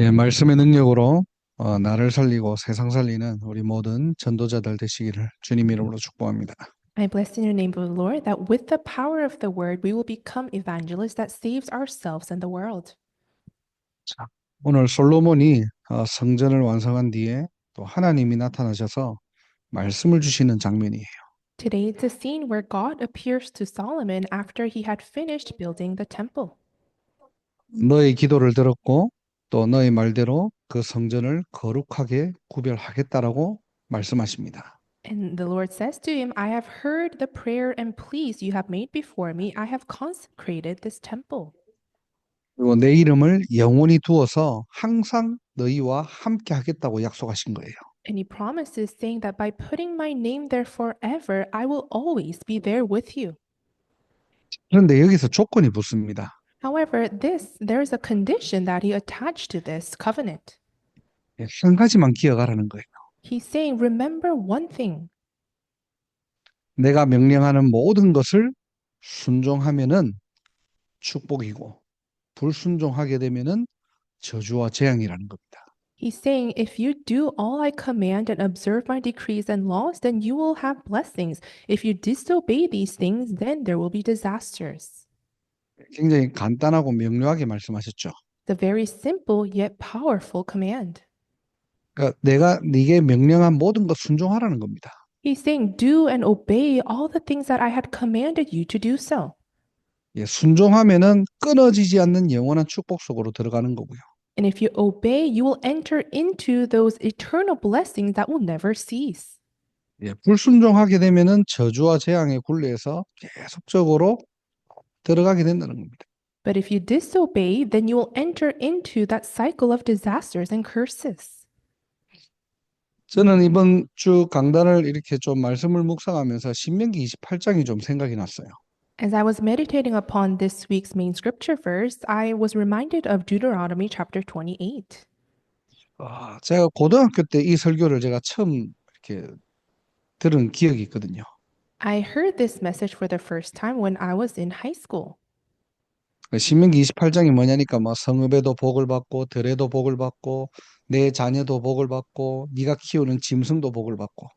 예, 말씀의 능력으로 나를 살리고 세상 살리는 우리 모든 전도자들 되시기를 주님 이름으로 축복합니다. I bless in the name of the Lord that with the power of the word we will become evangelists that saves ourselves and the world. 자, 오늘 솔로몬이 성전을 완성한 뒤에 또 하나님이 나타나셔서 말씀을 주시는 장면이에요. Today it's a scene where God appears to Solomon after he had finished building the temple. 너의 기도를 들었고 또 너의 말대로 그 성전을 거룩하게 구별하겠다라고 말씀하십니다. And the Lord says to him, I have heard the prayer and pleas you have made before me. I have consecrated this temple. 그리고 내 이름을 영원히 두어서 항상 너희와 함께 하겠다고 약속하신 거예요. And he promises, saying that by putting my name there forever, I will always be there with you. 그런데 여기서 조건이 붙습니다. However, there is a condition that he attached to this covenant. 예, 한 가지만 기억하라는 거예요. He's saying, remember one thing. 내가 명령하는 모든 것을 순종하면은 축복이고 불순종하게 되면은 저주와 재앙이라는 겁니다. He's saying, if you do all I command and observe my decrees and laws, then you will have blessings. If you disobey these things, then there will be disasters. 굉장히 간단하고 명료하게 말씀하셨죠. The very simple yet powerful command. 그러니까 내가 네게 명령한 모든 것 순종하라는 겁니다. He's saying, do and obey all the things that I had commanded you to do so. 예, 순종하면은 끊어지지 않는 영원한 축복 속으로 들어가는 거고요. And if you obey, you will enter into those eternal blessings that will never cease. 예, 불순종하게 되면은 저주와 재앙의 굴레에서 계속적으로 들어가게 된다는 겁니다. But if you disobey, then you will enter into that cycle of disasters and curses. 저는 이번 주 강단을 이렇게 좀 말씀을 묵상하면서 신명기 28장이 좀 생각이 났어요. As I was meditating upon this week's main scripture verse, I was reminded of Deuteronomy chapter 28. 제가 고등학교 때 이 설교를 제가 처음 이렇게 들은 기억이 있거든요. I heard this message for the first time when I was in high school. 신명기 28장이 뭐냐니까 뭐 성읍에도 복을 받고 들에도 복을 받고 내 자녀도 복을 받고 네가 키우는 짐승도 복을 받고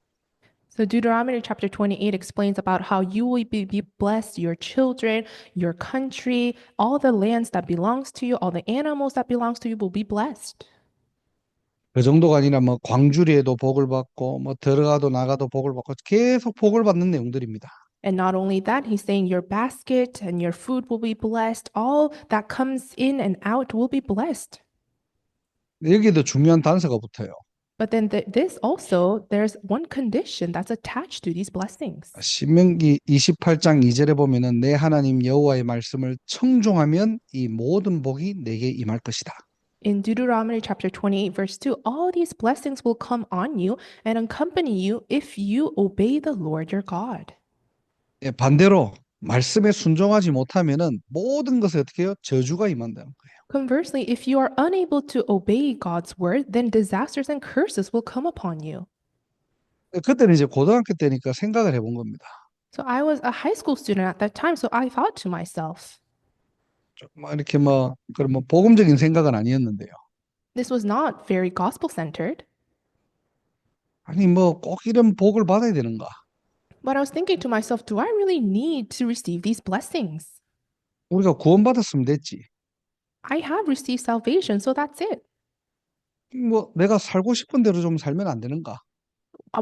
So Deuteronomy chapter 28 explains about how you will be blessed, your children, your country, all the lands that belongs to you, all the animals that belongs to you will be blessed. 그 정도가 아니라 뭐 광주리에도 복을 받고 뭐 들어가도 나가도 복을 받고 계속 복을 받는 내용들입니다. And not only that, he's saying your basket and your food will be blessed. All that comes in and out will be blessed. 여기도 중요한 단서가 붙어요. But then this also, there's one condition that's attached to these blessings. 신명기 28장 2절에 보면은 내 하나님 여호와의 말씀을 청종하면 이 모든 복이 내게 임할 것이다. In Deuteronomy chapter 28, verse 2, all these blessings will come on you and accompany you if you obey the Lord your God. 예, 반대로 말씀에 순종하지 못하면은 모든 것에 어떻게 해요? 저주가 임한다는 거예요. Conversely, if you are unable to obey God's word, then disasters and curses will come upon you. 그때는 이제 고등학교 때니까 생각을 해본 겁니다. So I was a high school student at that time, so I thought to myself, 막 이렇게 뭐 그런 뭐 복음적인 생각은 아니었는데요. this was not very gospel centered. 아니 뭐 꼭 이런 복을 받아야 되는가? But I was thinking to myself, do I really need to receive these blessings? 우리가 구원받았으면 됐지. I have received salvation, so that's it. 뭐 내가 살고 싶은 대로 좀 살면 안 되는가?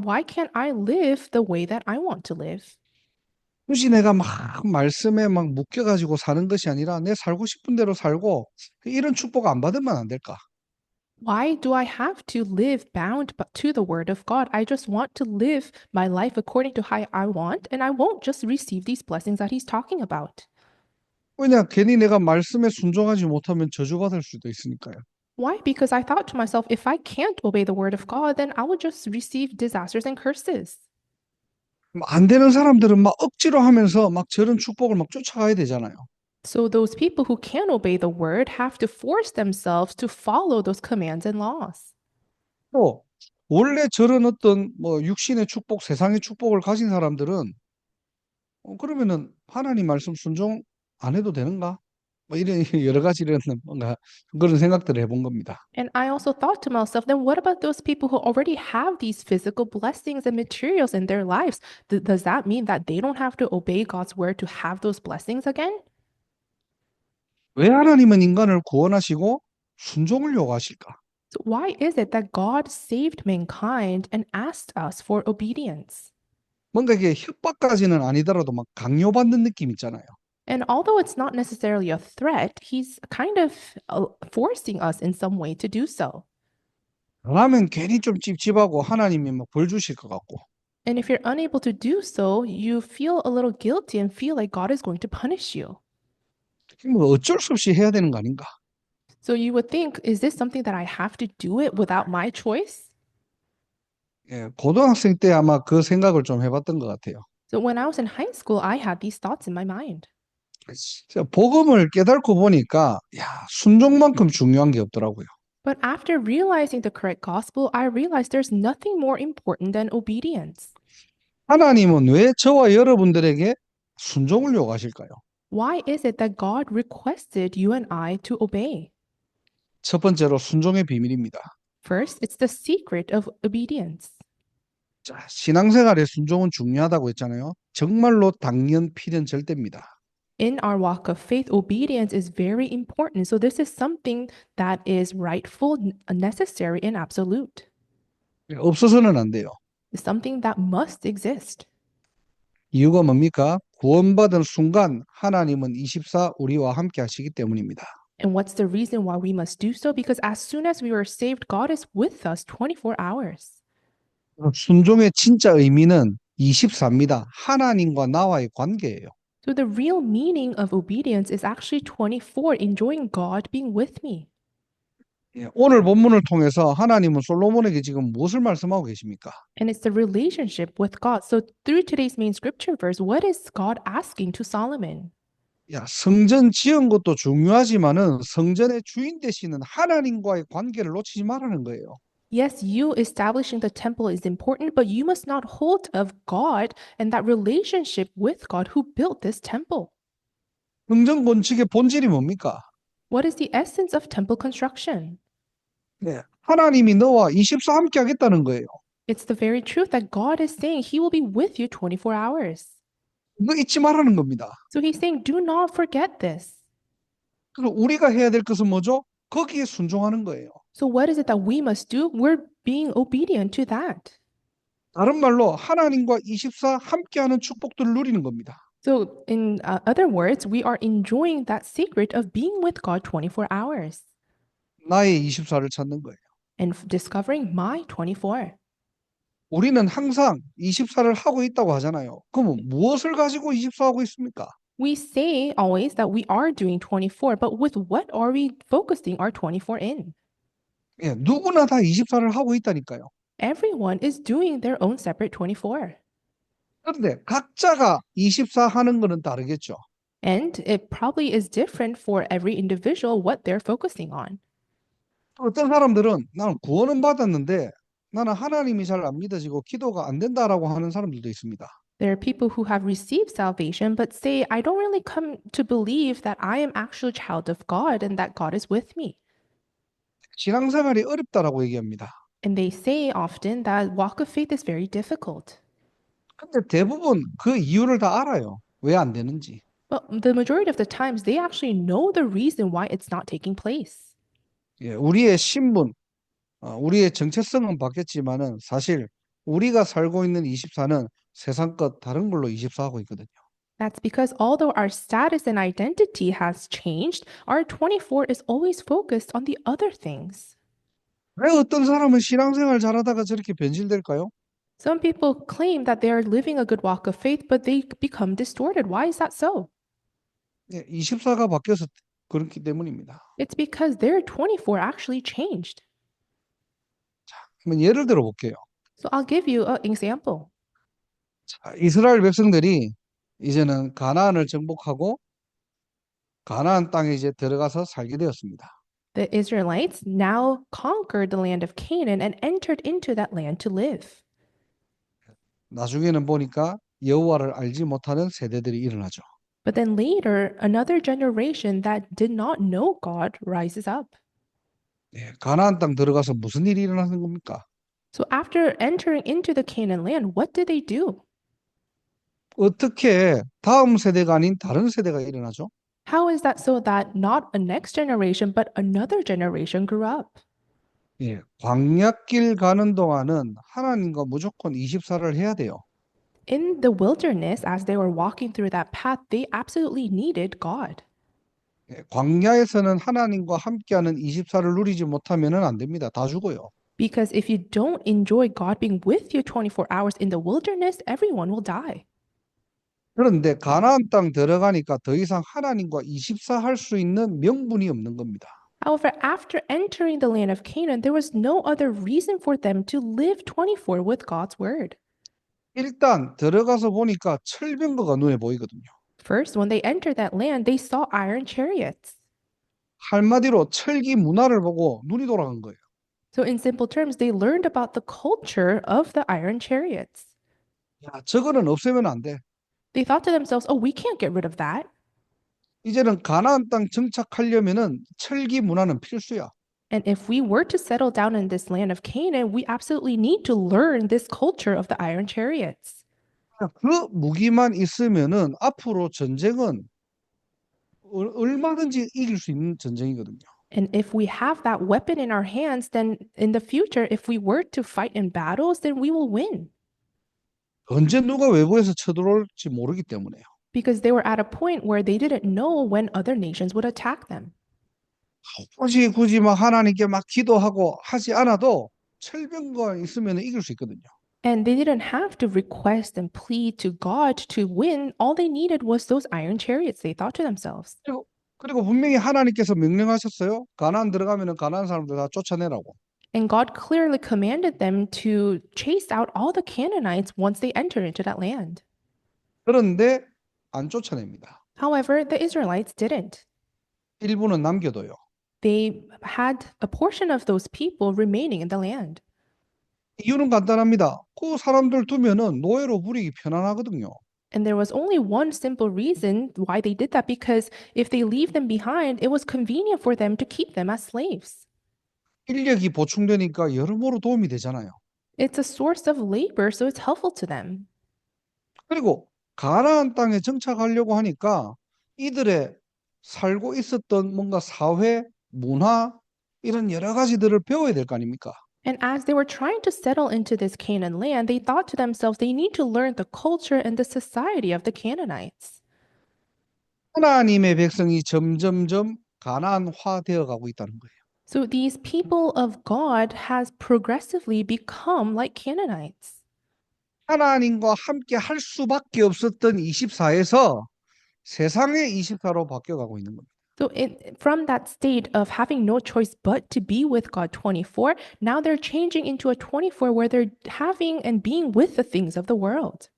Why can't I live the way that I want to live? 굳이 내가 막 말씀에 막 묶여가지고 사는 것이 아니라 내 살고 싶은 대로 살고 이런 축복 안 받으면 안 될까? Why do I have to live bound to the word of God? I just want to live my life according to how I want, and I won't just receive these blessings that he's talking about. 왜냐 괜히 내가 말씀에 순종하지 못하면 저주받을 수도 있으니까요. Why? Because I thought to myself, if I can't obey the word of God, then I will just receive disasters and curses. 안 되는 사람들은 막 억지로 하면서 막 저런 축복을 막 쫓아가야 되잖아요. So those people who can obey the word have to force themselves to follow those commands and laws. 또 원래 저런 어떤 뭐 육신의 축복, 세상의 축복을 가진 사람들은 그러면은 하나님 말씀 순종 안 해도 되는가? 뭐 이런 여러 가지 이런 뭔가 그런 생각들을 해본 겁니다. And I also thought to myself, then what about those people who already have these physical blessings and materials in their lives? Does that mean that they don't have to obey God's word to have those blessings again? 왜 하나님은 인간을 구원하시고 순종을 요구하실까? So why is it that God saved mankind and asked us for obedience? 뭔가 이게 협박까지는 아니더라도 막 강요받는 느낌 있잖아요. And although it's not necessarily a threat, he's kind of forcing us in some way to do so. 그러면 괜히 좀 찝찝하고 하나님이 막 벌 주실 것 같고. And if you're unable to do so, you feel a little guilty and feel like God is going to punish you. 뭐 어쩔 수 없이 해야 되는 거 아닌가? So you would think, is this something that I have to do it without my choice? 예, 고등학생 때 아마 그 생각을 좀 해봤던 것 같아요. So when I was in high school, I had these thoughts in my mind. 진짜 복음을 깨닫고 보니까 야, 순종만큼 중요한 게 없더라고요. But after realizing the correct gospel, I realized there's nothing more important than obedience. 하나님은 왜 저와 여러분들에게 순종을 요구하실까요? Why is it that God requested you and I to obey? 첫 번째로 순종의 비밀입니다. First, it's the secret of obedience. 자, 신앙생활에 순종은 중요하다고 했잖아요. 정말로 당연 필연 절대입니다. In our walk of faith, obedience is very important. So this is something that is rightful, necessary, and absolute. 없어서는 안 돼요. It's something that must exist. 이유가 뭡니까? 구원받은 순간 하나님은 24 우리와 함께 하시기 때문입니다. And what's the reason why we must do so? Because as soon as we were saved, God is with us 24 hours. 순종의 진짜 의미는 24입니다. 하나님과 나와의 관계예요. So the real meaning of obedience is actually 24, enjoying God being with me. 예, 오늘 본문을 통해서 하나님은 솔로몬에게 지금 무엇을 말씀하고 계십니까? And it's the relationship with God. So through today's main scripture verse, what is God asking to Solomon? 야, 성전 지은 것도 중요하지만은 성전의 주인 되시는 하나님과의 관계를 놓치지 말라는 거예요. Yes, you establishing the temple is important, but you must not hold of God and that relationship with God who built this temple. 성전 건축의 본질이 뭡니까? What is the essence of temple construction? 네, 하나님이 너와 24 함께 하겠다는 거예요. It's the very truth that God is saying He will be with you 24 hours. 이거 잊지 말라는 겁니다. So He's saying, do not forget this. 그럼 우리가 해야 될 것은 뭐죠? 거기에 순종하는 거예요. So what is it that we must do? We're being obedient to that. 다른 말로 하나님과 24 함께하는 축복들을 누리는 겁니다. So, in other words, we are enjoying that secret of being with God 24 hours 나의 24를 찾는 거예요. and discovering my 24. 우리는 항상 24를 하고 있다고 하잖아요. 그럼 무엇을 가지고 24 하고 있습니까? We say always that we are doing 24, but with what are we focusing our 24 in? 예, 누구나 다 24를 하고 있다니까요. Everyone is doing their own separate 24. 그런데 각자가 24 하는 거는 다르겠죠. And it probably is different for every individual what they're focusing on. 어떤 사람들은 나는 구원은 받았는데 나는 하나님이 잘 안 믿어지고 기도가 안 된다라고 하는 사람들도 있습니다. There are people who have received salvation but say, I don't really come to believe that I am actually a child of God and that God is with me. 신앙생활이 어렵다라고 얘기합니다. And they say often that walk of faith is very difficult. 근데 대부분 그 이유를 다 알아요. 왜 안 되는지. But the majority of the times, they actually know the reason why it's not taking place. 예, 우리의 신분, 우리의 정체성은 바뀌었지만은 사실 우리가 살고 있는 24는 세상 것 다른 걸로 24하고 있거든요. That's because although our status and identity has changed, our 24 is always focused on the other things. 왜 어떤 사람은 신앙생활 잘하다가 저렇게 변질될까요? Some people claim that they are living a good walk of faith, but they become distorted. Why is that so? 예, 24가 바뀌어서 그렇기 때문입니다. It's because their 24 actually changed. 한번 예를 들어 볼게요. So I'll give you an example. 자, 이스라엘 백성들이 이제는 가나안을 정복하고 가나안 땅에 이제 들어가서 살게 되었습니다. The Israelites now conquered the land of Canaan and entered into that land to live. 나중에는 보니까 여호와를 알지 못하는 세대들이 일어나죠. But then later, another generation that did not know God rises up. 예, 가나안 땅 들어가서 무슨 일이 일어나는 겁니까? So after entering into the Canaan land, what did they do? 어떻게 다음 세대가 아닌 다른 세대가 일어나죠? How is that so that not a next generation, but another generation grew up? 예, 광야길 가는 동안은 하나님과 무조건 24를 해야 돼요. In the wilderness, as they were walking through that path, they absolutely needed God. 예, 광야에서는 하나님과 함께하는 24를 누리지 못하면은 안 됩니다. 다 죽어요. Because if you don't enjoy God being with you 24 hours in the wilderness, everyone will die. 그런데 가나안 땅 들어가니까 더 이상 하나님과 24 할 수 있는 명분이 없는 겁니다. However, after entering the land of Canaan, there was no other reason for them to live 24 with God's word. 일단 들어가서 보니까 철병거가 눈에 보이거든요. First, when they entered that land, they saw iron chariots. 한마디로 철기 문화를 보고 눈이 돌아간 거예요. So, in simple terms, they learned about the culture of the iron chariots. 야, 저거는 없애면 안 돼. They thought to themselves, oh, we can't get rid of that. 이제는 가나안 땅 정착하려면은 철기 문화는 필수야. And if we were to settle down in this land of Canaan, we absolutely need to learn this culture of the iron chariots. 그 무기만 있으면은 앞으로 전쟁은 얼마든지 이길 수 있는 전쟁이거든요. And if we have that weapon in our hands, then in the future, if we were to fight in battles, then we will win. 언제 누가 외부에서 쳐들어올지 모르기 때문에요. Because they were at a point where they didn't know when other nations would attack them. 굳이 막 하나님께 막 기도하고 하지 않아도 철병거 있으면 이길 수 있거든요. And they didn't have to request and plead to God to win. All they needed was those iron chariots, they thought to themselves. 그리고 분명히 하나님께서 명령하셨어요. 가나안 들어가면은 가나안 사람들 다 쫓아내라고. And God clearly commanded them to chase out all the Canaanites once they entered into that land. 그런데 안 쫓아냅니다. However, the Israelites didn't. 일부는 남겨둬요. They had a portion of those people remaining in the land. 이유는 간단합니다. 그 사람들 두면은 노예로 부리기 편안하거든요. And there was only one simple reason why they did that, because if they leave them behind, it was convenient for them to keep them as slaves. 인력이 보충되니까 여러모로 도움이 되잖아요. It's a source of labor, so it's helpful to them. 그리고 가나안 땅에 정착하려고 하니까 이들의 살고 있었던 뭔가 사회, 문화 이런 여러 가지들을 배워야 될 거 아닙니까? And as they were trying to settle into this Canaan land, they thought to themselves they need to learn the culture and the society of the Canaanites. 하나님의 백성이 점점점 가나안화 되어 가고 있다는 거예요. So these people of God has progressively become like Canaanites. 하나님과 함께 할 수밖에 없었던 24에서 세상의 24로 바뀌어가고 있는 겁니다. So from that state of having no choice but to be with God 24, now they're changing into a 24 where they're having and being with the things of the world.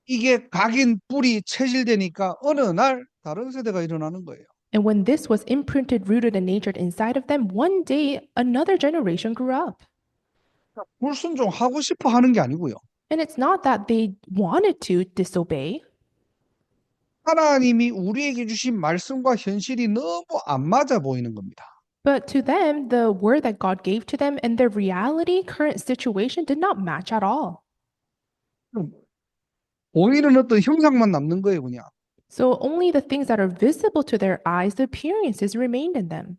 이게 각인 뿌리 체질되니까 어느 날 다른 세대가 일어나는 거예요. And when this was imprinted, rooted, and natured inside of them, one day another generation grew up. 불순종하고 싶어 하는 게 아니고요. And it's not that they wanted to disobey. 하나님이 우리에게 주신 말씀과 현실이 너무 안 맞아 보이는 겁니다. But to them, the word that God gave to them and their reality, current situation did not match at all. 보이는 어떤 형상만 남는 거예요, 그냥. So only the things that are visible to their eyes, the appearances remained in them.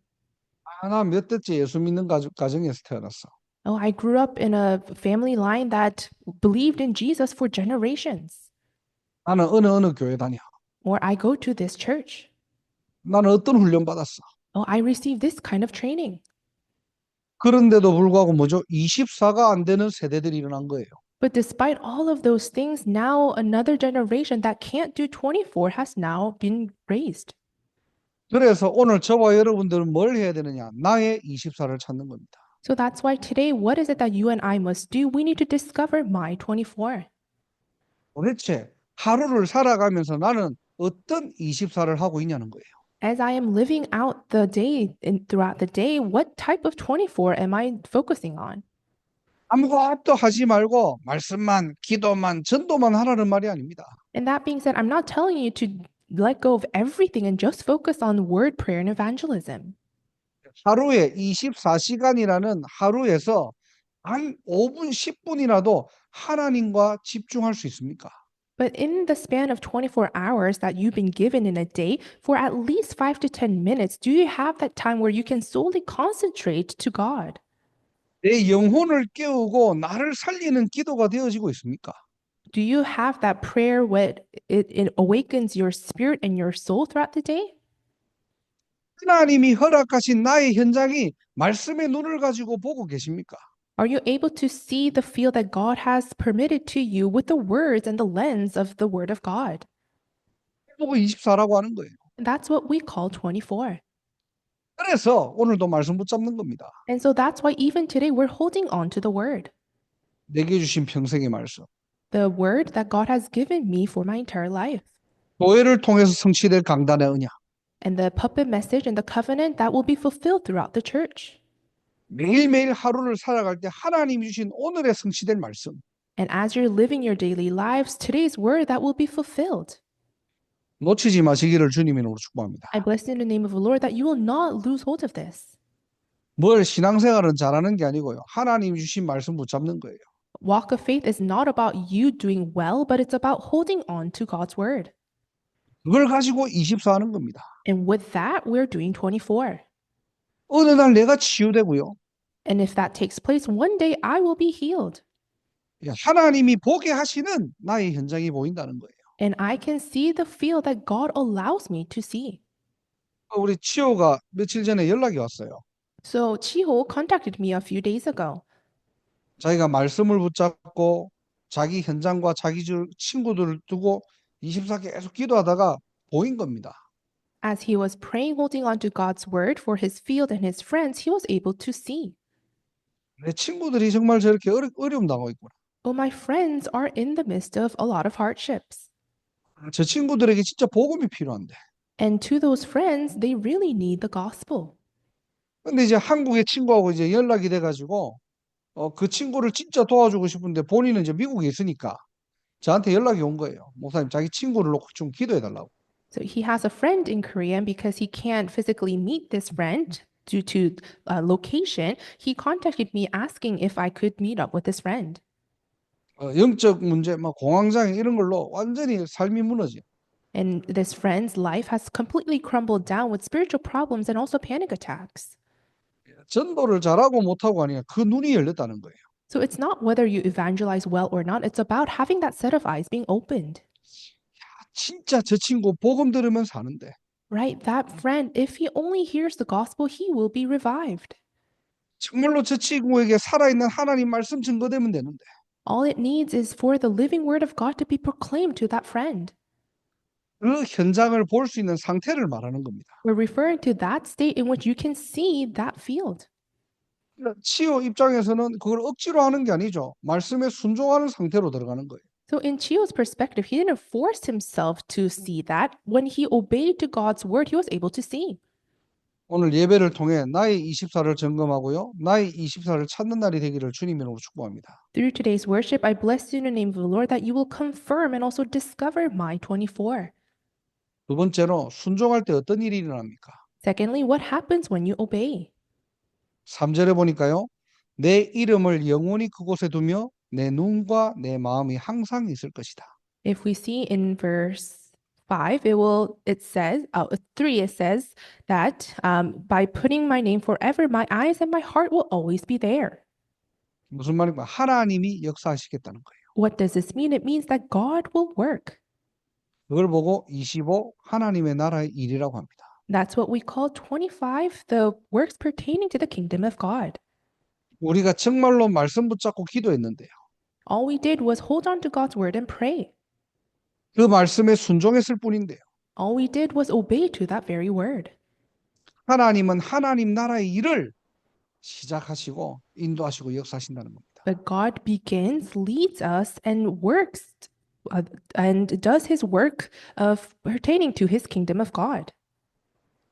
나 몇 대째 예수 믿는 가정에서 태어났어. Oh, I grew up in a family line that believed in Jesus for generations. 나는 어느 교회 다녀. Or I go to this church. 나는 어떤 훈련 받았어. Oh, I received this kind of training. 그런데도 불구하고 뭐죠? 24가 안 되는 세대들이 일어난 거예요. But despite all of those things, now another generation that can't do 24 has now been raised. 그래서 오늘 저와 여러분들은 뭘 해야 되느냐? 나의 24를 찾는 겁니다. So that's why today, what is it that you and I must do? We need to discover my 24. 도대체 하루를 살아가면서 나는 어떤 24를 하고 있냐는 거예요. As I am living out the day and throughout the day, what type of 24 am I focusing on? 아무것도 하지 말고 말씀만, 기도만, 전도만 하라는 말이 아닙니다. And that being said, I'm not telling you to let go of everything and just focus on word prayer and evangelism. 하루에 24시간이라는 하루에서 한 5분, 10분이라도 하나님과 집중할 수 있습니까? But in the span of 24 hours that you've been given in a day, for at least 5 to 10 minutes, do you have that time where you can solely concentrate to God? 내 영혼을 깨우고 나를 살리는 기도가 되어지고 있습니까? Do you have that prayer where it awakens your spirit and your soul throughout the day? 하나님이 허락하신 나의 현장이 말씀의 눈을 가지고 보고 계십니까? Are you able to see the field that God has permitted to you with the words and the lens of the Word of God? 보고 24라고 하는 거예요. And that's what we call 24. 그래서 오늘도 말씀 붙잡는 겁니다. And so that's why even today we're holding on to the Word, 내게 주신 평생의 말씀. the Word that God has given me for my entire life. 교회를 통해서 성취될 강단의 언약. And the puppet message and the covenant that will be fulfilled throughout the church. 매일매일 하루를 살아갈 때 하나님이 주신 오늘의 성취될 말씀. And as you're living your daily lives, today's word that will be fulfilled. 놓치지 마시기를 주님 이름으로 축복합니다. I bless in the name of the Lord that you will not lose hold of this. 뭘 신앙생활은 잘하는 게 아니고요. 하나님이 주신 말씀 붙잡는 거예요. Walk of faith is not about you doing well, but it's about holding on to God's word. 그걸 가지고 24 하는 겁니다. And with that, we're doing 24. 어느 날 내가 치유되고요. And if that takes place, one day I will be healed. 하나님이 보게 하시는 나의 현장이 보인다는 거예요. And I can see the field that God allows me to see. 우리 치호가 며칠 전에 연락이 왔어요. So Chiho contacted me a few days ago. 자기가 말씀을 붙잡고 자기 현장과 자기 친구들을 두고 24 계속 기도하다가 보인 겁니다. As he was praying, holding on to God's word for his field and his friends, he was able to see. 내 친구들이 정말 저렇게 어려움 당하고 있구나. Oh, my friends are in the midst of a lot of hardships. 저 친구들에게 진짜 복음이 필요한데. And to those friends, they really need the gospel. 근데 이제 한국의 친구하고 이제 연락이 돼가지고 그 친구를 진짜 도와주고 싶은데 본인은 이제 미국에 있으니까 저한테 연락이 온 거예요. 목사님 자기 친구를 놓고 좀 기도해 달라고. So he has a friend in Korea, and because he can't physically meet this friend due to location, he contacted me asking if I could meet up with this friend. 영적 문제, 막 공황장애 이런 걸로 완전히 삶이 무너져. And this friend's life has completely crumbled down with spiritual problems and also panic attacks. 전도를 잘하고 못하고 하니까 그 눈이 열렸다는 거예요. So it's not whether you evangelize well or not, it's about having that set of eyes being opened. 진짜 저 친구 복음 들으면 사는데 Right? That friend, if he only hears the gospel, he will be revived. 정말로 저 친구에게 살아있는 하나님 말씀 증거되면 되는데 All it needs is for the living word of God to be proclaimed to that friend. 그 현장을 볼 수 있는 상태를 말하는 겁니다. We're referring to that state in which you can see that field. 치유 입장에서는 그걸 억지로 하는 게 아니죠. 말씀에 순종하는 상태로 들어가는 거예요. So in Chio's perspective, he didn't force himself to see that. When he obeyed to God's word, he was able to see. 오늘 예배를 통해 나의 24를 점검하고요. 나의 24를 찾는 날이 되기를 주님 이름으로 축복합니다. Through today's worship, I bless you in the name of the Lord that you will confirm and also discover my 24. 두 번째로 순종할 때 어떤 일이 일어납니까? Secondly, what happens when you obey? 3절에 보니까요. 내 이름을 영원히 그곳에 두며 내 눈과 내 마음이 항상 있을 것이다. If we see in verse 5, it says, 3, it says that by putting my name forever, my eyes and my heart will always be there. 무슨 말입니까? 하나님이 역사하시겠다는 거예요. What does this mean? It means that God will work. 그걸 보고 25 하나님의 나라의 일이라고 합니다. That's what we call 25, the works pertaining to the kingdom of God. 우리가 정말로 말씀 붙잡고 기도했는데요. All we did was hold on to God's word and pray. 그 말씀에 순종했을 뿐인데요. All we did was obey to that very word. 하나님은 하나님 나라의 일을 시작하시고 인도하시고 역사하신다는 겁니다. But God begins, leads us, and works and does his work of pertaining to his kingdom of God.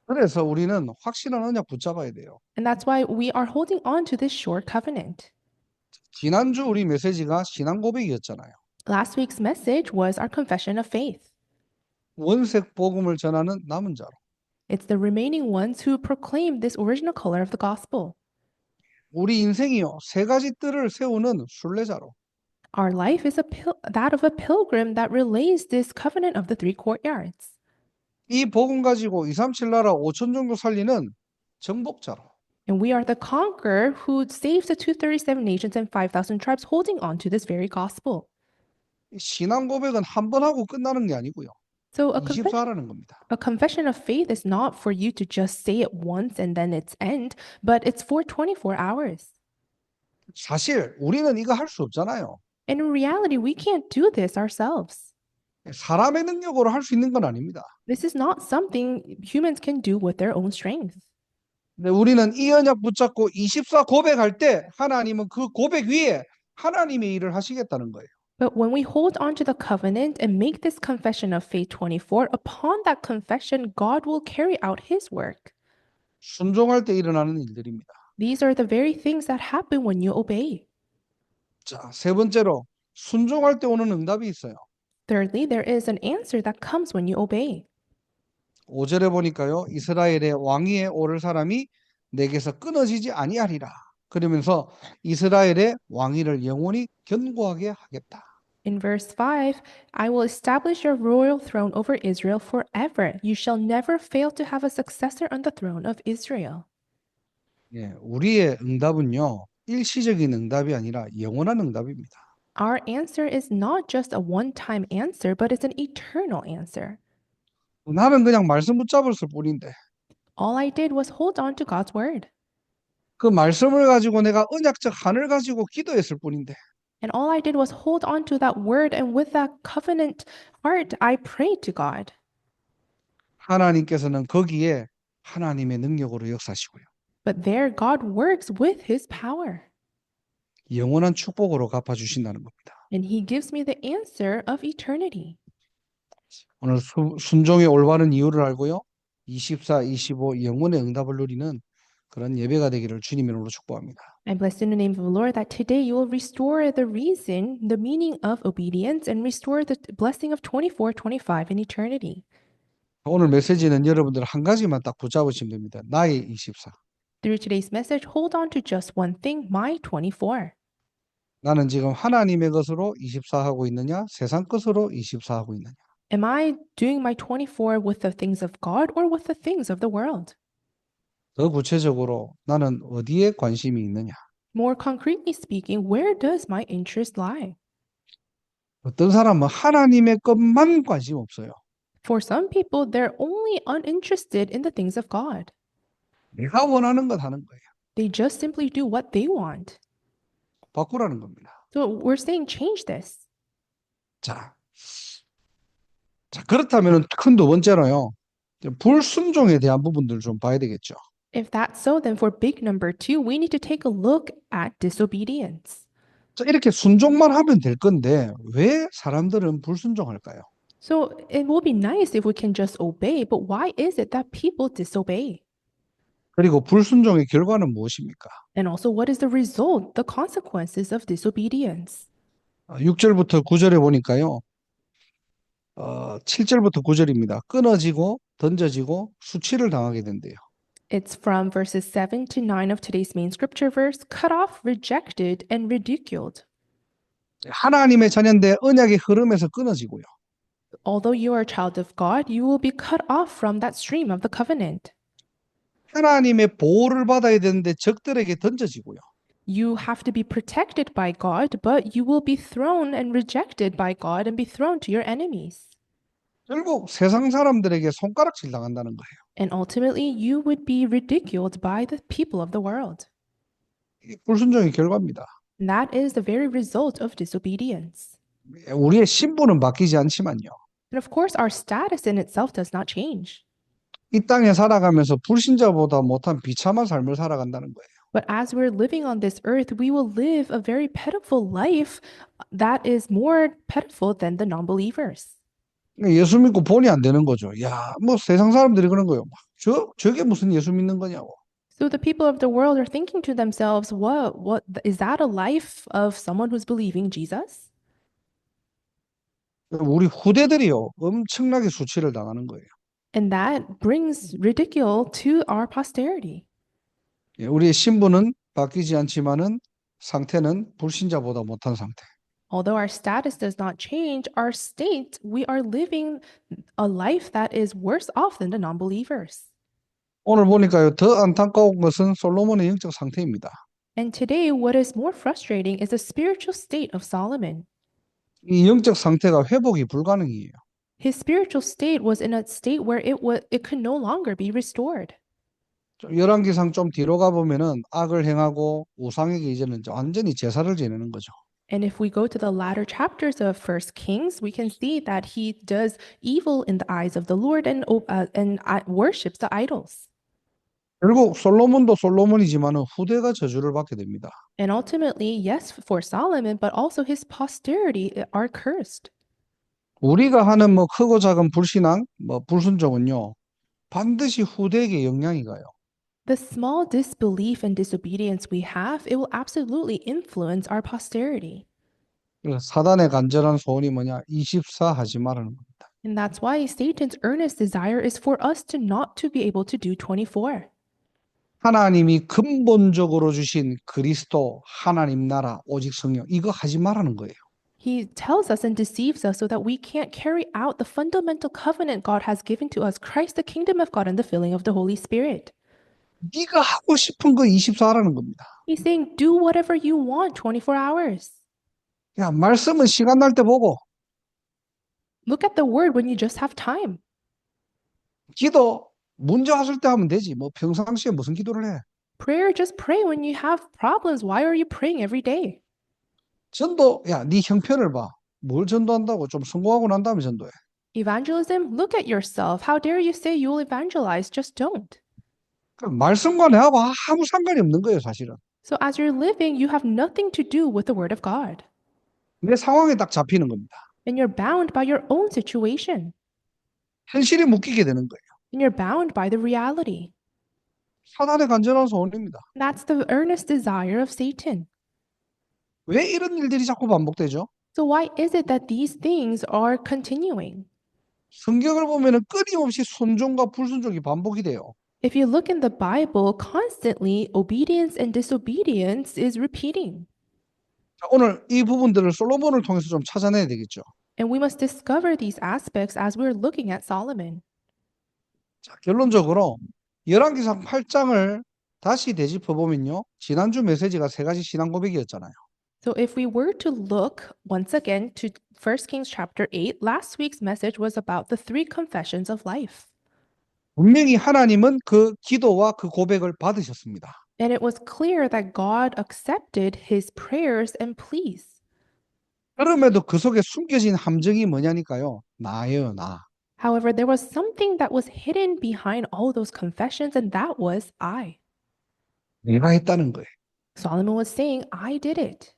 그래서 우리는 확실한 언약 붙잡아야 돼요. And that's why we are holding on to this sure covenant. 지난주 우리 메시지가 신앙 고백이었잖아요. Last week's message was our confession of faith. 원색 복음을 전하는 남은 자로. It's the remaining ones who proclaim this original color of the gospel. 우리 인생이요, 세 가지 뜰을 세우는 순례자로. Our life is that of a pilgrim that relays this covenant of the three courtyards. 이 복음 가지고 237 나라 5천 종교 살리는 정복자로. And we are the conqueror who saves the 237 nations and 5,000 tribes holding on to this very gospel. 신앙 고백은 한 번 하고 끝나는 게 아니고요. So 24라는 겁니다. a confession of faith is not for you to just say it once and then it's end, but it's for 24 hours. 사실 우리는 이거 할 수 없잖아요. And in reality, we can't do this ourselves. 사람의 능력으로 할 수 있는 건 아닙니다. This is not something humans can do with their own strength. 근데 우리는 이 언약 붙잡고 24 고백할 때 하나님은 그 고백 위에 하나님의 일을 하시겠다는 거예요. But when we hold on to the covenant and make this confession of faith 24, upon that confession, God will carry out his work. 순종할 때 일어나는 일들입니다. These are the very things that happen when you obey. 자, 세 번째로 순종할 때 오는 응답이 있어요. Thirdly, there is an answer that comes when you obey. 5절에 보니까요. 이스라엘의 왕위에 오를 사람이 내게서 끊어지지 아니하리라. 그러면서 이스라엘의 왕위를 영원히 견고하게 하겠다. In verse 5, I will establish your royal throne over Israel forever. You shall never fail to have a successor on the throne of Israel. 예, 우리의 응답은요. 일시적인 응답이 아니라 영원한 응답입니다. Our answer is not just a one-time answer, but it's an eternal answer. 나는 그냥 말씀 붙잡았을 뿐인데 All I did was hold on to God's word. 그 말씀을 가지고 내가 언약적 한을 가지고 기도했을 뿐인데 And all I did was hold on to that word, and with that covenant heart, I prayed to God. 하나님께서는 거기에 하나님의 능력으로 역사하시고요. But there, God works with his power. 영원한 축복으로 갚아주신다는 겁니다. And he gives me the answer of eternity. 오늘 순종의 올바른 이유를 알고요. 24, 25 영원의 응답을 누리는 그런 예배가 되기를 주님의 이름으로 축복합니다. I bless in the name of the Lord that today you will restore the reason, the meaning of obedience, and restore the blessing of 24, 25 in eternity. 오늘 메시지는 여러분들 한 가지만 딱 붙잡으시면 됩니다. 나의 24. Through today's message, hold on to just one thing, my 24. 나는 지금 하나님의 것으로 24 하고 있느냐, 세상 것으로 24 하고 있느냐. Am I doing my 24 with the things of God or with the things of the world? 더 구체적으로 나는 어디에 관심이 있느냐. More concretely speaking, where does my interest lie? 어떤 사람은 하나님의 것만 관심 없어요. For some people, they're only uninterested in the things of God. 내가 원하는 것 하는 거예요. They just simply do what they want. 바꾸라는 겁니다. So we're saying change this. 자, 그렇다면 큰 두 번째로요. 불순종에 대한 부분들 좀 봐야 되겠죠. If that's so, then for big number 2, we need to take a look at disobedience. 자, 이렇게 순종만 하면 될 건데 왜 사람들은 불순종할까요? So it will be nice if we can just obey, but why is it that people disobey? 그리고 불순종의 결과는 무엇입니까? And also, what is the result, the consequences of disobedience? 6절부터 9절에 보니까요. 7절부터 9절입니다. 끊어지고 던져지고 수치를 당하게 된대요. It's from verses 7 to 9 of today's main scripture verse, cut off, rejected, and ridiculed. 하나님의 자녀인데 언약의 흐름에서 끊어지고요. Although you are a child of God, you will be cut off from that stream of the covenant. 하나님의 보호를 받아야 되는데 적들에게 던져지고요. You have to be protected by God, but you will be thrown and rejected by God and be thrown to your enemies. 결국 세상 사람들에게 손가락질 당한다는 거예요. And ultimately, you would be ridiculed by the people of the world. 이게 불순종의 결과입니다. And that is the very result of disobedience. 우리의 신분은 바뀌지 않지만요. And of course, our status in itself does not change. 이 땅에 살아가면서 불신자보다 못한 비참한 삶을 살아간다는 거예요. But as we're living on this earth, we will live a very pitiful life that is more pitiful than the non-believers. 예수 믿고 본이 안 되는 거죠. 야, 뭐 세상 사람들이 그런 거예요. 저게 무슨 예수 믿는 거냐고. So the people of the world are thinking to themselves, what is that a life of someone who's believing Jesus? 우리 후대들이요, 엄청나게 수치를 당하는 거예요. And that brings ridicule to our posterity. 예, 우리의 신분은 바뀌지 않지만은 상태는 불신자보다 못한 상태. Although our status does not change, our state, we are living a life that is worse off than the non-believers. 오늘 보니까요, 더 안타까운 것은 솔로몬의 영적 상태입니다. And today, what is more frustrating is the spiritual state of Solomon. 이 영적 상태가 회복이 불가능해요. His spiritual state was in a state where it could no longer be restored. 열왕기상 좀 뒤로 가보면은 악을 행하고 우상에게 이제는 완전히 제사를 지내는 거죠. And if we go to the latter chapters of First Kings, we can see that he does evil in the eyes of the Lord and worships the idols. 결국 솔로몬도 솔로몬이지만은 후대가 저주를 받게 됩니다. And ultimately, yes, for Solomon, but also his posterity are cursed. 우리가 하는 뭐 크고 작은 불신앙, 뭐 불순종은요, 반드시 후대에게 영향이 가요. The small disbelief and disobedience we have, it will absolutely influence our posterity. 그래서 사단의 간절한 소원이 뭐냐? 24 하지 말라는 겁니다. And that's why Satan's earnest desire is for us to not to be able to do 24. 하나님이 근본적으로 주신 그리스도, 하나님 나라, 오직 성령, 이거 하지 말라는 거예요. He tells us and deceives us so that we can't carry out the fundamental covenant God has given to us, Christ, the kingdom of God, and the filling of the Holy Spirit. 네가 하고 싶은 거 24 하라는 겁니다. He's saying, do whatever you want 24 hours. 야, 말씀은 시간 날 때 보고, Look at the word when you just have time. 기도 문제 왔을 때 하면 되지. 뭐 평상시에 무슨 기도를 해? Prayer, just pray when you have problems. Why are you praying every day? 전도, 야, 네 형편을 봐. 뭘 전도한다고? 좀 성공하고 난 다음에 전도해. Evangelism, look at yourself. How dare you say you'll evangelize? Just don't. 말씀과 내하고 아무 상관이 없는 거예요, 사실은. So as you're living, you have nothing to do with the word of God. 내 상황에 딱 잡히는 겁니다. And you're bound by your own situation. 현실에 묶이게 되는 거예요. And you're bound by the reality. 사단의 간절한 소원입니다. That's the earnest desire of Satan. 왜 이런 일들이 자꾸 반복되죠? So why is it that these things are continuing? 성경을 보면은 끊임없이 순종과 불순종이 반복이 돼요. If you look in the Bible, constantly obedience and disobedience is repeating. 자, 오늘 이 부분들을 솔로몬을 통해서 좀 찾아내야 되겠죠. And we must discover these aspects as we're looking at Solomon. 자, 결론적으로 열왕기상 8장을 다시 되짚어 보면요. 지난주 메시지가 세 가지 신앙 고백이었잖아요. So if we were to look once again to 1 Kings chapter 8, last week's message was about the three confessions of life. 분명히 하나님은 그 기도와 그 고백을 받으셨습니다. And it was clear that God accepted his prayers and pleas. 그럼에도 그 속에 숨겨진 함정이 뭐냐니까요. 나예요, 나. However, there was something that was hidden behind all those confessions, and that was I. 내가 했다는 거예요. Solomon was saying, I did it.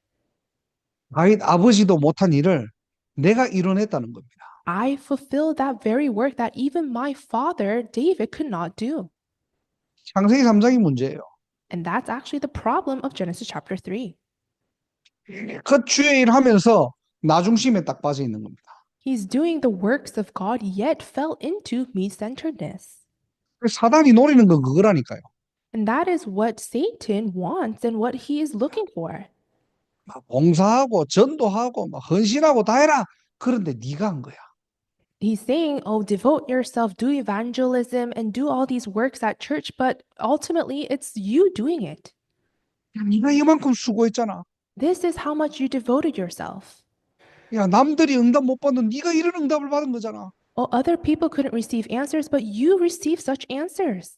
다윗 아버지도 못한 일을 내가 이뤄냈다는 겁니다. I fulfilled that very work that even my father, David, could not do. 창세기 3장이 문제예요. And that's actually the problem of Genesis chapter 3. 그 주의 일 하면서 나 중심에 딱 빠져 있는 겁니다. He's doing the works of God, yet fell into me-centeredness. 사단이 노리는 건 그거라니까요. And that is what Satan wants and what he is looking for. 막 봉사하고 전도하고 막 헌신하고 다 해라. 그런데 네가 한 거야. He's saying, oh, devote yourself, do evangelism, and do all these works at church, but ultimately it's you doing it. 야, 네가 이만큼 수고했잖아. This is how much you devoted yourself. 야, 남들이 응답 못 받는 네가 이런 응답을 받은 거잖아. Well, other people couldn't receive answers, but you received such answers.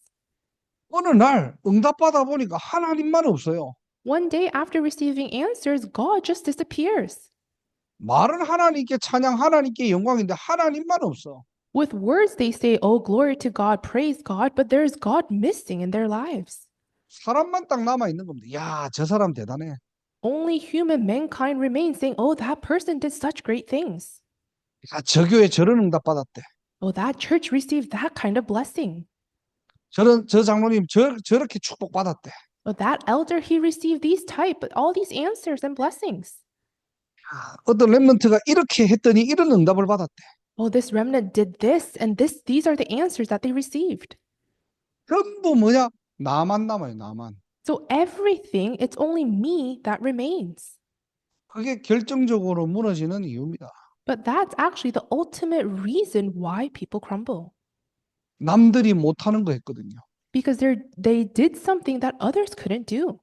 어느 날 응답 받아 보니까 하나님만 없어요. One day after receiving answers, God just disappears. 말은 하나님께 찬양, 하나님께 영광인데 하나님만 없어. With words, they say, oh, glory to God, praise God, but there's God missing in their lives. 사람만 딱 남아 있는 겁니다. 야, 저 사람 대단해. Only human mankind remains saying, oh, that person did such great things. 야, 저 교회 저런 응답 받았대. Oh, that church received that kind of blessing. 저 장로님 저렇게 축복 받았대. Oh, that elder, he received these type, all these answers and blessings. 어떤 렘넌트가 이렇게 했더니 이런 응답을 받았대. Oh, this remnant did this, and these are the answers that they received. 전부 뭐냐? 나만 남아요, 나만. So everything, it's only me that remains. 그게 결정적으로 무너지는 이유입니다. But that's actually the ultimate reason why people crumble. 남들이 못하는 거 했거든요. Because they did something that others couldn't do.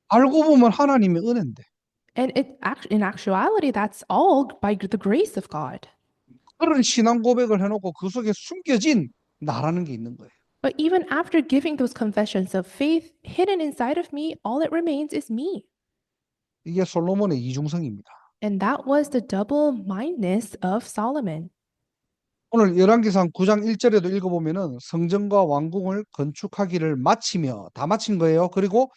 알고 보면 하나님의 은혜인데. And in actuality, that's all by the grace of God. 그런 신앙 고백을 해놓고 그 속에 숨겨진 나라는 게 있는 거예요. But even after giving those confessions of faith, hidden inside of me, all it remains is me. 이게 솔로몬의 이중성입니다. And that was the double-mindedness of Solomon. 오늘 열왕기상 9장 1절에도 읽어보면은 성전과 왕궁을 건축하기를 마치며 다 마친 거예요. 그리고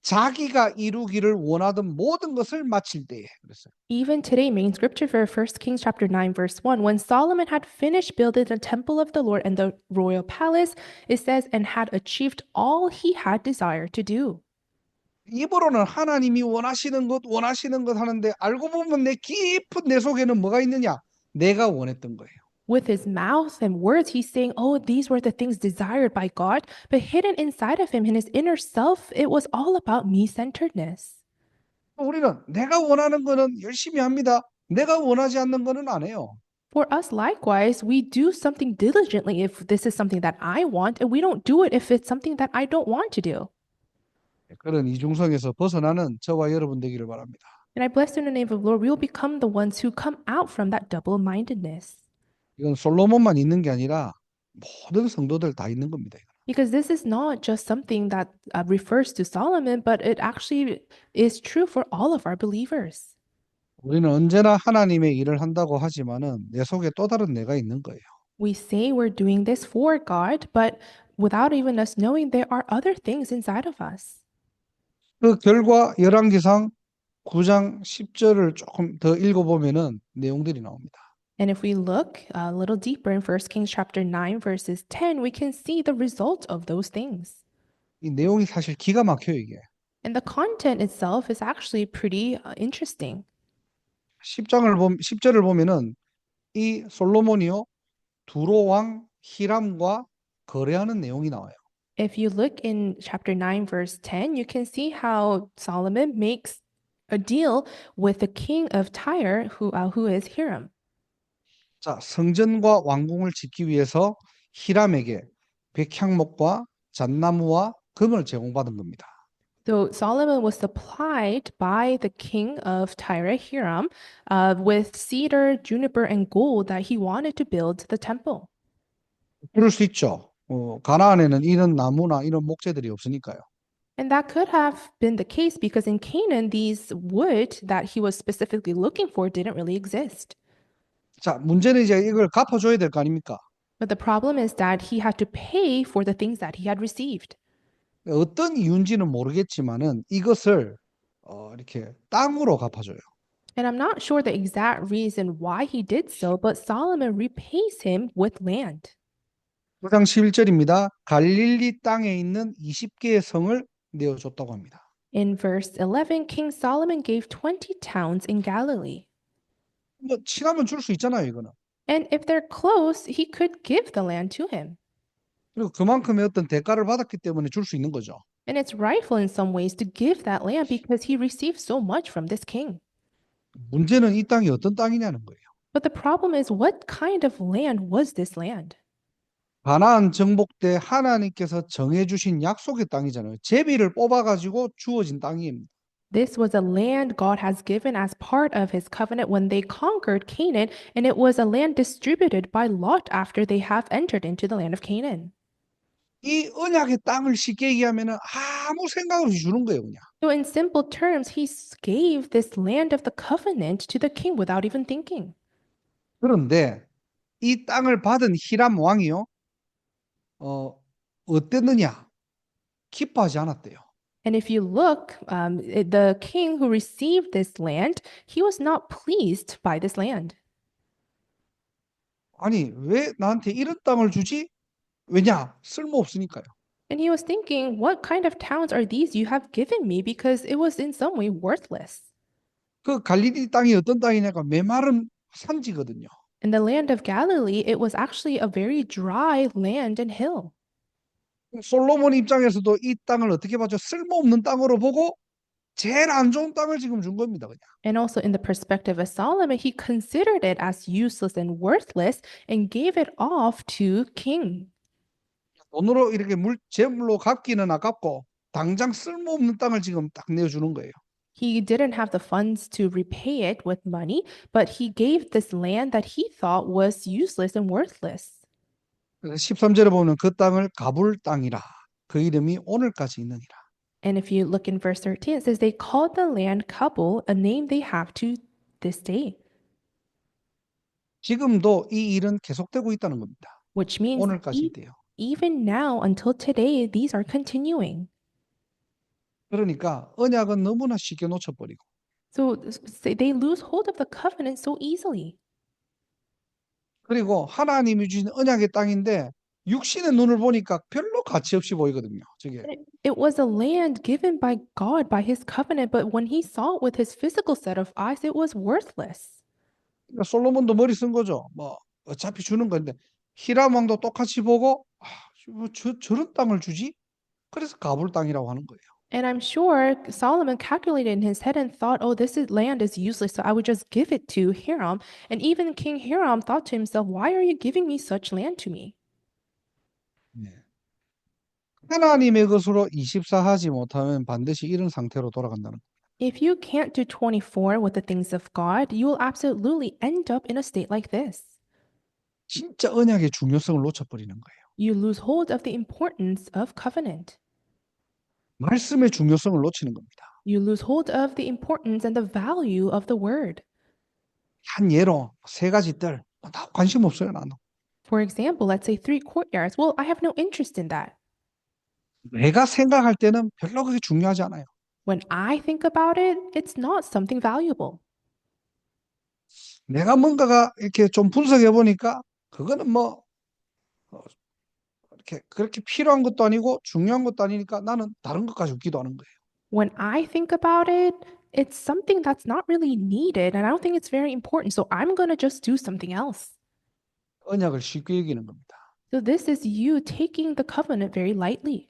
자기가 이루기를 원하던 모든 것을 마칠 때에 그랬어요. Even today, main scripture for 1 Kings chapter 9, verse 1, when Solomon had finished building the temple of the Lord and the royal palace, it says, and had achieved all he had desired to do. 입으로는 하나님이 원하시는 것 하는데 알고 보면 내 깊은 내 속에는 뭐가 있느냐? 내가 원했던 거예요. With his mouth and words, he's saying, oh, these were the things desired by God. But hidden inside of him, in his inner self, it was all about me-centeredness. 우리는 내가 원하는 거는 열심히 합니다. 내가 원하지 않는 거는 안 해요. For us, likewise, we do something diligently if this is something that I want, and we don't do it if it's something that I don't want to do. 그런 이중성에서 벗어나는 저와 여러분 되기를 바랍니다. And I bless you in the name of the Lord, we will become the ones who come out from that double-mindedness. 이건 솔로몬만 있는 게 아니라 모든 성도들 다 있는 겁니다. Because this is not just something that refers to Solomon, but it actually is true for all of our believers. 우리는 언제나 하나님의 일을 한다고 하지만은 내 속에 또 다른 내가 있는 거예요. We say we're doing this for God, but without even us knowing, there are other things inside of us. 그 결과 열왕기상 9장 10절을 조금 더 읽어보면은 내용들이 나옵니다. And if we look a little deeper in 1 Kings chapter 9, verses 10, we can see the result of those things. 이 내용이 사실 기가 막혀요, 이게. And the content itself is actually pretty interesting. 10절을 보면은 이 솔로몬이요 두로 왕 히람과 거래하는 내용이 나와요. If you look in chapter 9, verse 10, you can see how Solomon makes a deal with the king of Tyre, who is Hiram. 자, 성전과 왕궁을 짓기 위해서 히람에게 백향목과 잣나무와 금을 제공받은 겁니다. So Solomon was supplied by the king of Tyre, Hiram, with cedar, juniper, and gold that he wanted to build the temple. 그럴 수 있죠. 가나안에는 이런 나무나 이런 목재들이 없으니까요. And that could have been the case because in Canaan, these wood that he was specifically looking for didn't really exist. 자, 문제는 이제 이걸 갚아줘야 될 거 아닙니까? But the problem is that he had to pay for the things that he had received. 어떤 이유인지는 모르겠지만은 이것을 이렇게 땅으로 갚아줘요. And I'm not sure the exact reason why he did so, but Solomon repays him with land. 9장 11절입니다. 갈릴리 땅에 있는 20개의 성을 내어줬다고 합니다. In verse 11, King Solomon gave 20 towns in Galilee. 뭐 친하면 줄 수 있잖아요, 이거는. And if they're close, he could give the land to him. 그리고 그만큼의 어떤 대가를 받았기 때문에 줄 수 있는 거죠. And it's rightful in some ways to give that land because he received so much from this king. 문제는 이 땅이 어떤 땅이냐는 거예요. But the problem is, what kind of land was this land? 가나안 정복 때 하나님께서 정해주신 약속의 땅이잖아요. 제비를 뽑아가지고 주어진 땅입니다. This was a land God has given as part of his covenant when they conquered Canaan, and it was a land distributed by lot after they have entered into the land of Canaan. 이 언약의 땅을 쉽게 얘기하면은 아무 생각 없이 주는 거예요, 그냥. So, in simple terms, he gave this land of the covenant to the king without even thinking. 그런데 이 땅을 받은 히람 왕이요, 어땠느냐? 기뻐하지 않았대요. And if you look, the king who received this land, he was not pleased by this land. 아니, 왜 나한테 이런 땅을 주지? 왜냐? 쓸모없으니까요. And he was thinking, what kind of towns are these you have given me? Because it was in some way worthless. 그 갈릴리 땅이 어떤 땅이냐가 메마른 산지거든요. In the land of Galilee, it was actually a very dry land and hill. 솔로몬 입장에서도 이 땅을 어떻게 봐죠? 쓸모없는 땅으로 보고 제일 안 좋은 땅을 지금 준 겁니다, 그냥. And also, in the perspective of Solomon, he considered it as useless and worthless and gave it off to king. 돈으로 이렇게 재물로 갚기는 아깝고 당장 쓸모없는 땅을 지금 딱 내주는 거예요. He didn't have the funds to repay it with money, but he gave this land that he thought was useless and worthless. 그래서 13절에 보면 그 땅을 가불 땅이라. 그 이름이 오늘까지 있느니라. And if you look in verse 13, it says they called the land Kabul, a name they have to this day, 지금도 이 일은 계속되고 있다는 겁니다. which means 오늘까지 있대요. even now until today, these are continuing. 그러니까 언약은 너무나 쉽게 놓쳐버리고 So they lose hold of the covenant so easily. 그리고 하나님이 주신 언약의 땅인데 육신의 눈을 보니까 별로 가치 없이 보이거든요. 저게. It was a land given by God by his covenant, but when he saw it with his physical set of eyes, it was worthless. 그러니까 솔로몬도 머리 쓴 거죠. 뭐 어차피 주는 건데 히람 왕도 똑같이 보고 뭐 저런 땅을 주지? 그래서 가불 땅이라고 하는 거예요. And I'm sure Solomon calculated in his head and thought, oh, land is useless, so I would just give it to Hiram. And even King Hiram thought to himself, why are you giving me such land to me? 네. 하나님의 것으로 24 하지 못하면 반드시 이런 상태로 돌아간다는 거예요. If you can't do 24 with the things of God, you will absolutely end up in a state like this. 진짜 언약의 중요성을 놓쳐버리는 거예요. You lose hold of the importance of covenant. 말씀의 중요성을 놓치는 겁니다. You lose hold of the importance and the value of the word. 한 예로 세 가지 뜰, 나 관심 없어요, 나는. For example, let's say 3 courtyards. Well, I have no interest in that. 내가 생각할 때는 별로 그게 중요하지 않아요. When I think about it, it's not something valuable. 내가 뭔가가 이렇게 좀 분석해 보니까 그거는 뭐 이렇게 그렇게 필요한 것도 아니고 중요한 것도 아니니까 나는 다른 것 가지고 기도하는 거예요. When I think about it, it's something that's not really needed, and I don't think it's very important. So I'm going to just do something else. 언약을 쉽게 여기는 겁니다. So this is you taking the covenant very lightly.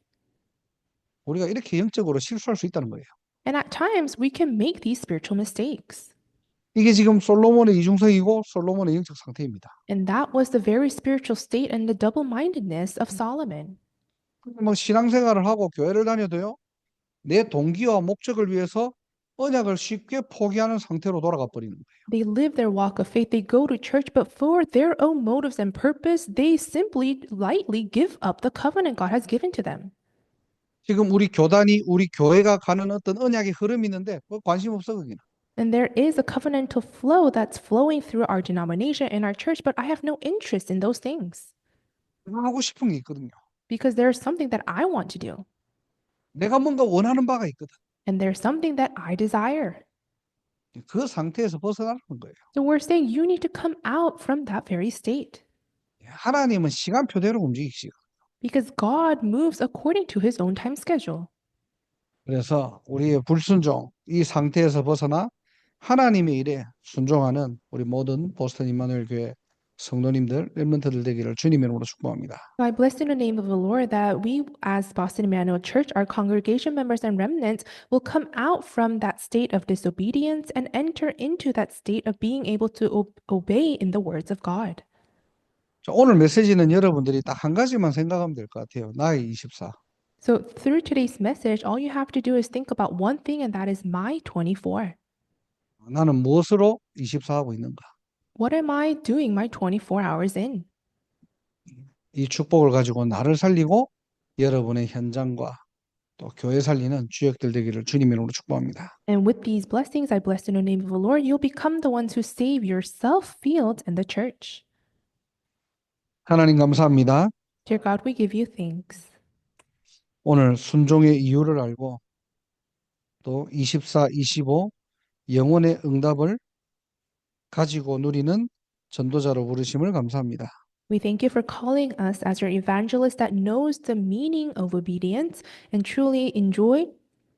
우리가 이렇게 영적으로 실수할 수 있다는 거예요. And at times, we can make these spiritual mistakes. 이게 지금 솔로몬의 이중성이고 솔로몬의 영적 상태입니다. And that was the very spiritual state and the double mindedness of Solomon. 뭐 신앙생활을 하고 교회를 다녀도요, 내 동기와 목적을 위해서 언약을 쉽게 포기하는 상태로 돌아가 버리는 거예요. They live their walk of faith, they go to church, but for their own motives and purpose, they simply lightly give up the covenant God has given to them. 지금 우리 교단이 우리 교회가 가는 어떤 언약의 흐름이 있는데 뭐 관심 없어 거기는. And there is a covenantal flow that's flowing through our denomination and our church, but I have no interest in those things 내가 하고 싶은 게 있거든요. because there's something that I want to do, 내가 뭔가 원하는 바가 있거든. and there's something that I desire. 그 상태에서 벗어나는 거예요. So we're saying you need to come out from that very state 하나님은 시간표대로 움직이시고 because God moves according to his own time schedule. 그래서 우리의 불순종 이 상태에서 벗어나 하나님의 일에 순종하는 우리 모든 보스턴 임마누엘 교회 성도님들, 렘넌트들 되기를 주님의 이름으로 축복합니다. So I bless in the name of the Lord that we, as Boston Emmanuel Church, our congregation members and remnants, will come out from that state of disobedience and enter into that state of being able to obey in the words of God. 자, 오늘 메시지는 여러분들이 딱 한 가지만 생각하면 될 것 같아요. 나의 24. So through today's message, all you have to do is think about one thing, and that is my 24. 나는 무엇으로 24하고 있는가? What am I doing my 24 hours in? 이 축복을 가지고 나를 살리고 여러분의 현장과 또 교회 살리는 주역들 되기를 주님의 이름으로 축복합니다. And with these blessings, I bless in the name of the Lord, you'll become the ones who save yourself, field, and the church. 하나님 감사합니다. Dear God, we give you thanks. 오늘 순종의 이유를 알고 또 24, 25 영혼의 응답을 가지고 누리는 전도자로 부르심을 감사합니다. We thank you for calling us as your evangelist that knows the meaning of obedience and truly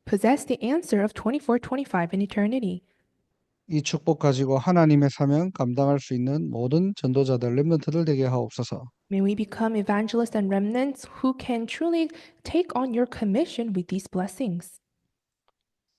possess the answer of 24, 25 in eternity. 이 축복 가지고 하나님의 사명 감당할 수 있는 모든 전도자들, 렘넌트들 되게 하옵소서. May we become evangelists and remnants who can truly take on your commission with these blessings.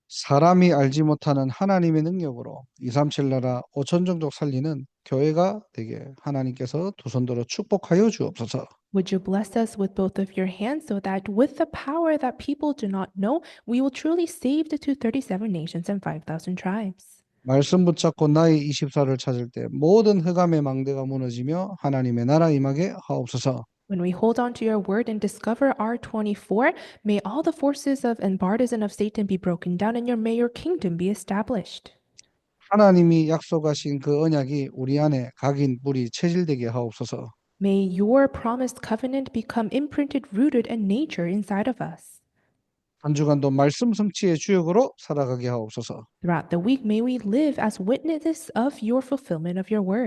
사람이 알지 못하는 하나님의 능력으로 237 나라 5천 종족 살리는 교회가 되게 하나님께서 두 손들어 축복하여 주옵소서. Would you bless us with both of your hands so that with the power that people do not know, we will truly save the 237 nations and 5,000 tribes. 말씀 붙잡고 나의 24를 찾을 때 모든 흑암의 망대가 무너지며 하나님의 나라 임하게 하옵소서. When we hold on to your word and discover R24, may all the forces of and partisan of Satan be broken down and may your kingdom be established. 하나님이 약속하신 그 언약이 우리 안에 각인 뿌리 체질되게 하옵소서. May your promised covenant become imprinted, rooted, and nature inside of us. 한 주간도 말씀 성취의 주역으로 살아가게 하옵소서. Throughout the week, may we live as witnesses of your fulfillment of your word.